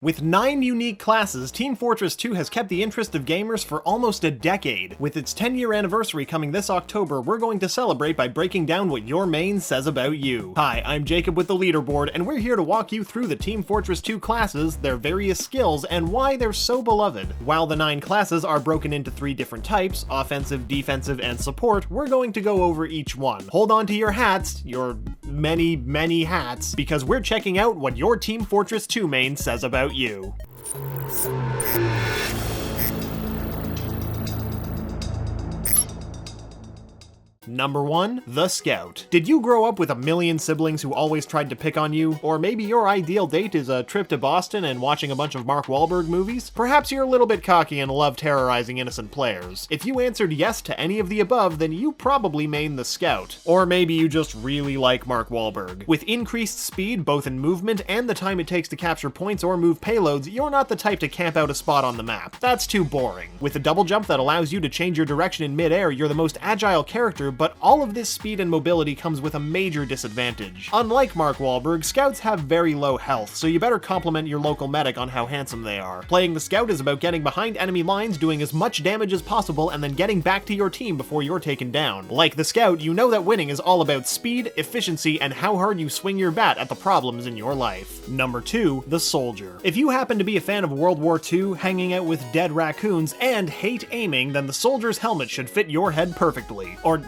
With 9 unique classes, Team Fortress 2 has kept the interest of gamers for almost a decade. With its 10-year anniversary coming this October, we're going to celebrate by breaking down what your main says about you. Hi, I'm Jacob with the Leaderboard, and we're here to walk you through the Team Fortress 2 classes, their various skills, and why they're so beloved. While the 9 classes are broken into 3 different types, offensive, defensive, and support, we're going to go over each one. Hold on to your hats, your many hats, because we're checking out what your Team Fortress 2 main says about you. Number 1, the Scout. Did you grow up with a million siblings who always tried to pick on you? Or maybe your ideal date is a trip to Boston and watching a bunch of Mark Wahlberg movies? Perhaps you're a little bit cocky and love terrorizing innocent players. If you answered yes to any of the above, then you probably main the Scout. Or maybe you just really like Mark Wahlberg. With increased speed, both in movement and the time it takes to capture points or move payloads, you're not the type to camp out a spot on the map. That's too boring. With a double jump that allows you to change your direction in mid-air, you're the most agile character, but all of this speed and mobility comes with a major disadvantage. Unlike Mark Wahlberg, Scouts have very low health, so you better compliment your local medic on how handsome they are. Playing the Scout is about getting behind enemy lines, doing as much damage as possible, and then getting back to your team before you're taken down. Like the Scout, you know that winning is all about speed, efficiency, and how hard you swing your bat at the problems in your life. Number 2, the Soldier. If you happen to be a fan of World War II, hanging out with dead raccoons, and hate aiming, then the Soldier's helmet should fit your head perfectly. Or,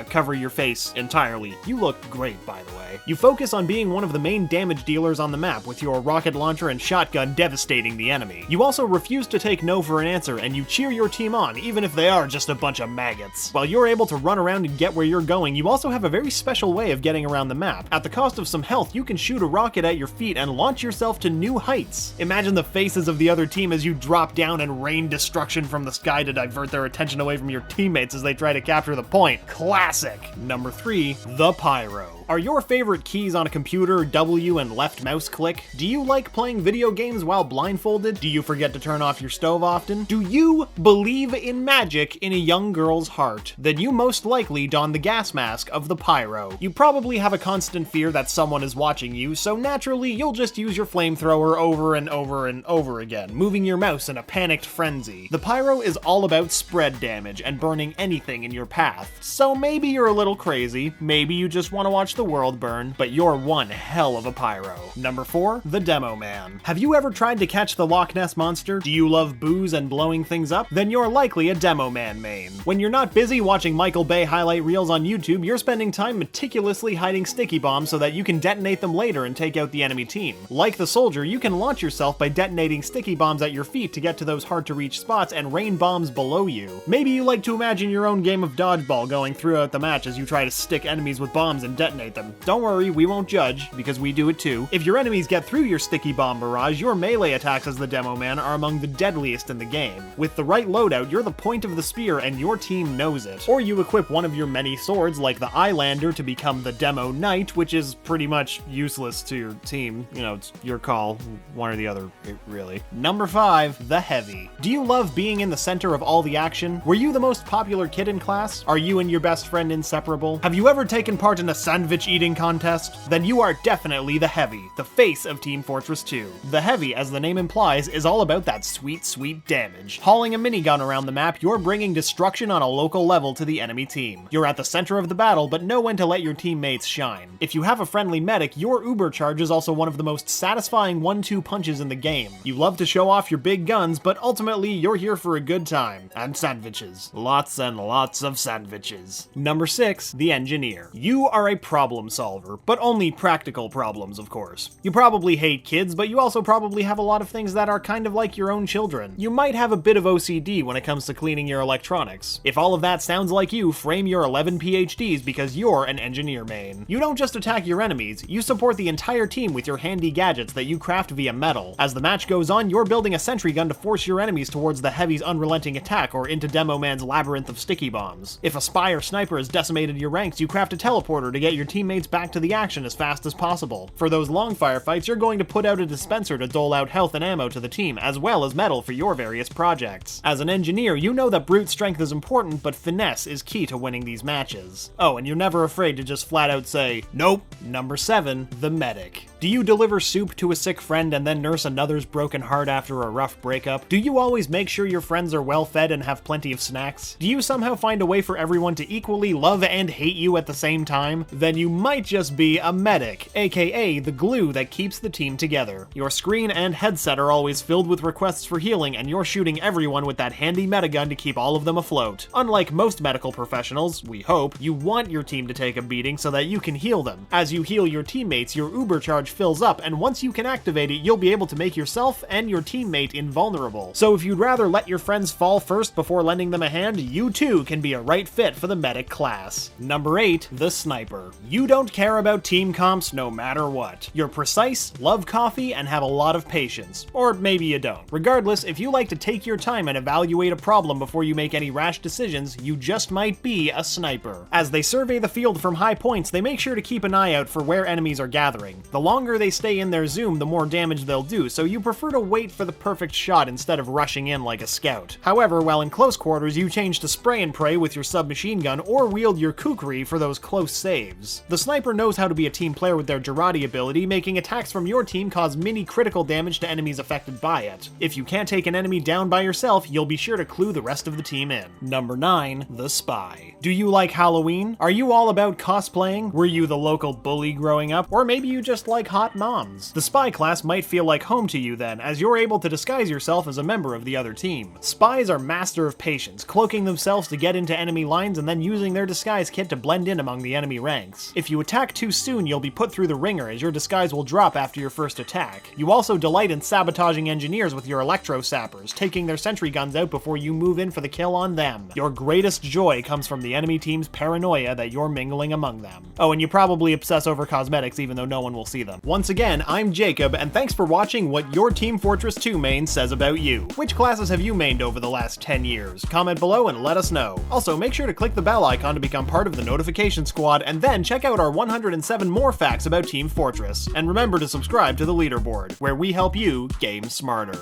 cover your face entirely. You look great, by the way. You focus on being one of the main damage dealers on the map, with your rocket launcher and shotgun devastating the enemy. You also refuse to take no for an answer, and you cheer your team on, even if they are just a bunch of maggots. While you're able to run around and get where you're going, you also have a very special way of getting around the map. At the cost of some health, you can shoot a rocket at your feet and launch yourself to new heights. Imagine the faces of the other team as you drop down and rain destruction from the sky to divert their attention away from your teammates as they try to capture the point. Classic! Number 3, the Pyro. Are your favorite keys on a computer W and left mouse click? Do you like playing video games while blindfolded? Do you forget to turn off your stove often? Do you believe in magic in a young girl's heart? Then you most likely don the gas mask of the Pyro. You probably have a constant fear that someone is watching you, so naturally you'll just use your flamethrower over and over and over again, moving your mouse in a panicked frenzy. The Pyro is all about spread damage and burning anything in your path. So maybe you're a little crazy, maybe you just want to watch the world burn, but you're one hell of a Pyro. Number 4, the Demo Man. Have you ever tried to catch the Loch Ness Monster? Do you love booze and blowing things up? Then you're likely a Demo Man main. When you're not busy watching Michael Bay highlight reels on YouTube, you're spending time meticulously hiding sticky bombs so that you can detonate them later and take out the enemy team. Like the Soldier, you can launch yourself by detonating sticky bombs at your feet to get to those hard to reach spots and rain bombs below you. Maybe you like to imagine your own game of dodgeball going throughout the match as you try to stick enemies with bombs and detonate them. Don't worry, we won't judge, because we do it too. If your enemies get through your sticky bomb barrage, your melee attacks as the Demo Man are among the deadliest in the game. With the right loadout, you're the point of the spear and your team knows it. Or you equip one of your many swords like the Eyelander to become the Demo Knight, which is pretty much useless to your team. You know, it's your call, one or the other, really. Number 5, the Heavy. Do you love being in the center of all the action? Were you the most popular kid in class? Are you and your best friend inseparable? Have you ever taken part in a sandwich eating contest? Then you are definitely the Heavy, the face of Team Fortress 2. The Heavy, as the name implies, is all about that sweet damage. Hauling a minigun around the map, you're bringing destruction on a local level to the enemy team. You're at the center of the battle, but know when to let your teammates shine. If you have a friendly medic, your Uber charge is also one of the most satisfying 1-2 punches in the game. You love to show off your big guns, but ultimately you're here for a good time. And sandwiches. Lots and lots of sandwiches. Number 6, the Engineer. You are a problem solver, but only practical problems, of course. You probably hate kids, but you also probably have a lot of things that are kind of like your own children. You might have a bit of OCD when it comes to cleaning your electronics. If all of that sounds like you, frame your 11 PhDs because you're an engineer main. You don't just attack your enemies, you support the entire team with your handy gadgets that you craft via metal. As the match goes on, you're building a sentry gun to force your enemies towards the Heavy's unrelenting attack or into Demo Man's labyrinth of sticky bombs. If a spy or sniper has decimated your ranks, you craft a teleporter to get your teammates back to the action as fast as possible. For those long firefights, you're going to put out a dispenser to dole out health and ammo to the team, as well as metal for your various projects. As an engineer, you know that brute strength is important, but finesse is key to winning these matches. Oh, and you're never afraid to just flat out say, nope. Number 7, the medic. Do you deliver soup to a sick friend and then nurse another's broken heart after a rough breakup? Do you always make sure your friends are well fed and have plenty of snacks? Do you somehow find a way for everyone to equally love and hate you at the same time? Then you might just be a medic, aka the glue that keeps the team together. Your screen and headset are always filled with requests for healing, and you're shooting everyone with that handy medigun to keep all of them afloat. Unlike most medical professionals, we hope, you want your team to take a beating so that you can heal them. As you heal your teammates, your Uber charge fills up, and once you can activate it, you'll be able to make yourself and your teammate invulnerable. So if you'd rather let your friends fall first before lending them a hand, you too can be a right fit for the medic class. Number 8, the sniper. You don't care about team comps no matter what. You're precise, love coffee, and have a lot of patience. Or maybe you don't. Regardless, if you like to take your time and evaluate a problem before you make any rash decisions, you just might be a sniper. As they survey the field from high points, they make sure to keep an eye out for where enemies are gathering. The longer they stay in their zoom, the more damage they'll do, so you prefer to wait for the perfect shot instead of rushing in like a scout. However, while in close quarters, you change to spray and pray with your submachine gun or wield your kukri for those close saves. The sniper knows how to be a team player with their Jarate ability, making attacks from your team cause mini critical damage to enemies affected by it. If you can't take an enemy down by yourself, you'll be sure to clue the rest of the team in. Number 9, the spy. Do you like Halloween? Are you all about cosplaying? Were you the local bully growing up? Or maybe you just like hot moms? The spy class might feel like home to you then, as you're able to disguise yourself as a member of the other team. Spies are master of patience, cloaking themselves to get into enemy lines and then using their disguise kit to blend in among the enemy ranks. If you attack too soon, you'll be put through the ringer as your disguise will drop after your first attack. You also delight in sabotaging engineers with your electro sappers, taking their sentry guns out before you move in for the kill on them. Your greatest joy comes from the enemy team's paranoia that you're mingling among them. Oh, and you probably obsess over cosmetics even though no one will see them. Once again, I'm Jacob, and thanks for watching what your Team Fortress 2 main says about you. Which classes have you mained over the last 10 years? Comment below and let us know. Also, make sure to click the bell icon to become part of the notification squad, and then check out our 107 more facts about Team Fortress. And remember to subscribe to the leaderboard, where we help you game smarter.